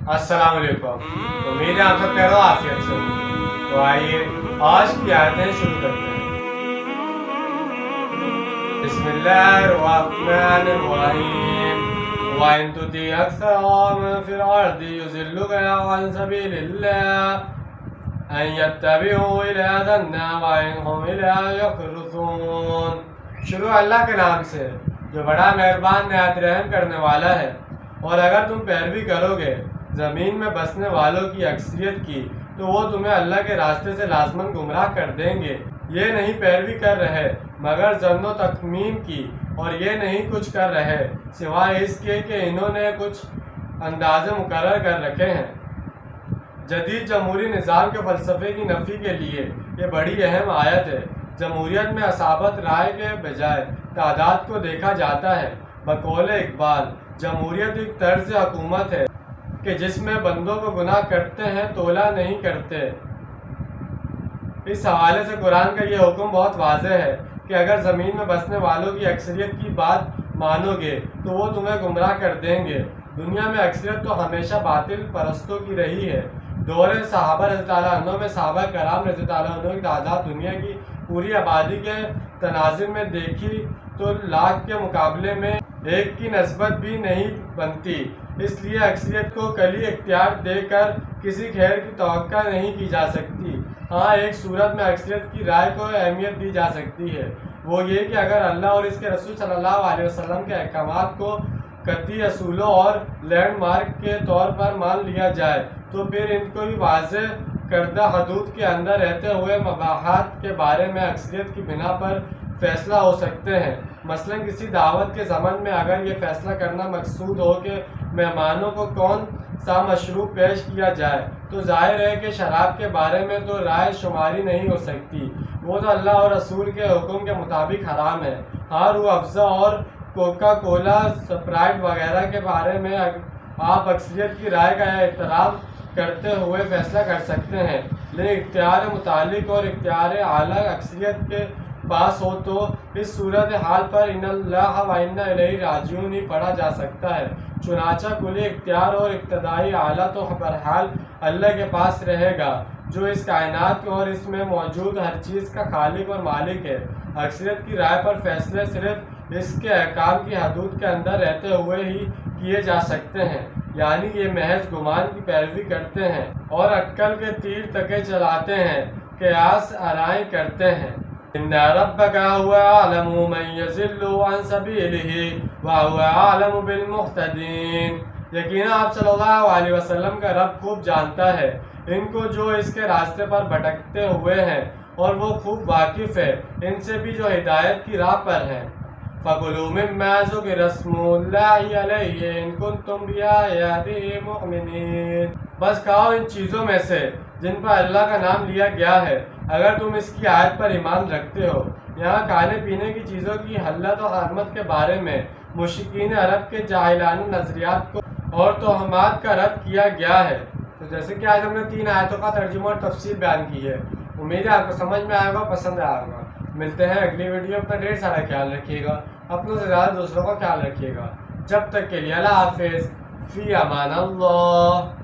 अस्सलाम वालेकुम। उम्मीद है आप सब कह रहे हो आफियत से होंगे। तो आइए आज की आयतें शुरू करते हैं। बिस्मिल्लाहिर्रहमानिर्रहीम। वइन तुती अक्सर मन फिल अर्दि युज़िल्लुका अन सबीलिल्लाह अन यत्तबिउ इला दन्ना व इनहुम इला यखरुसून। शुरू अल्लाह के नाम से जो बड़ा मेहरबान नहायत रहम करने वाला है। और अगर तुम पैरवी करोगे ज़मीन में बसने वालों की अक्सरियत की तो वो तुम्हें अल्लाह के रास्ते से लाज़मन गुमराह कर देंगे। ये नहीं पैरवी कर रहे मगर ज़न्नो तखमीन की, और ये नहीं कुछ कर रहे सिवाय इसके कि इन्होंने कुछ अंदाज़े मुकर्रर कर रखे हैं। जदीद जमहूरी निज़ाम के फ़लसफ़े की नफ़ी के लिए ये बड़ी अहम आयत है। जमहूरियत में असाबत राय के बजाय तादाद को देखा जाता है। बकौल इकबाल, जमहूरियत एक तर्ज़ हुकूमत है कि जिसमें बंदों को गुनाह करते हैं तोला नहीं करते। इस हवाले से कुरान का ये हुक्म बहुत वाज़ेह है कि अगर ज़मीन में बसने वालों की अक्सरियत की बात मानोगे तो वो तुम्हें गुमराह कर देंगे। दुनिया में अक्सरियत तो हमेशा बातिल परस्तों की रही है। दौरे सहाबा रज़ियल्लाहु अन्हुम में सहाबा कराम रज़ियल्लाहु अन्हुम की तादाद दुनिया की पूरी आबादी के तनाज़ुर में देखी तो लाख के मुकाबले में एक की नस्बत भी नहीं बनती। इसलिए अक्सरियत को कली इख्तियार देकर किसी खैर की तवक्का नहीं की जा सकती। हाँ, एक सूरत में अक्सरियत की राय को अहमियत दी जा सकती है, वो ये कि अगर अल्लाह और इसके रसूल सल्लल्लाहु अलैहि वसल्लम के अहकामात को कतई असूलों और लैंडमार्क के तौर पर मान लिया जाए तो फिर इनको भी वाज़ेह करदा हदूद के अंदर रहते हुए मबाहात के बारे में अक्सरियत की बिना पर फैसला हो सकते हैं। मसलन किसी दावत के ज़मन में अगर ये फैसला करना मकसूद हो कि मेहमानों को कौन सा मशरूब पेश किया जाए तो जाहिर है कि शराब के बारे में तो राय शुमारी नहीं हो सकती, वो तो अल्लाह और रसूल के हुक्म के मुताबिक हराम है। हाँ, रूह अफ़ज़ा और कोका कोला, स्प्राइट वगैरह के बारे में आप अक्सरियत की राय का एहतराम करते हुए फैसला कर सकते हैं, लेकिन इख्तियार मुतालिक और इख्तियार आला अक्सरियत के पास हो तो इस सूरत हाल पर इन्नल्लाह व इन्ना इलैहि राजिऊन ही पढ़ा जा सकता है। चुनाचा कुली इख्तियार और इक्तदाई आला तो बहरहाल अल्लाह के पास रहेगा जो इस कायनात और इसमें मौजूद हर चीज़ का खालिक और मालिक है। अक्सरियत की राय पर फैसले सिर्फ इसके अहकाम की हदूद के अंदर रहते हुए ही किए जा सकते हैं, यानी ये महज गुमान की पैरवी करते हैं और अक्ल के तीर तके चलाते हैं, क़यास आराई करते हैं। इन्ना रब्बका हुवा अअलमु मन यज़िल्लु अन सबीलिही व हुवा अअलमु बिल मुहतदीन। यकीनन आप सल्लल्लाहु अलैहि वसल्लम का रब खूब जानता है इनको जो इसके रास्ते पर भटकते हुए हैं, और वो खूब वाकिफ़ है इनसे भी जो हिदायत की राह पर हैं। फ़कुलू मिम्मा ज़ुकिरा स्मुल्लाहि अलैहि इन कुंतुम बिआयातिही मुमिनीन। बस खाओ इन चीज़ों में से जिन पर अल्लाह का नाम लिया गया है अगर तुम इसकी आयत पर ईमान रखते हो। यहाँ खाने पीने की चीज़ों की हल्लत और हरमत के बारे में मुशरिकीन अरब के जाहिलाना नज़रियात को और तोहमात का रद्द किया गया है। तो जैसे कि आज हमने 3 आयतों का तर्जुमा और तफसील बयान की है। उम्मीद है आपको समझ में आएगा, पसंद आएगा। मिलते हैं अगली वीडियो। अपना ढेर सारा ख्याल रखिएगा, अपनों से ज़्यादा दूसरों का ख्याल रखिएगा। जब तक के लिए अल्लाह हाफ़िज़, फ़ी अमान अल्लाह।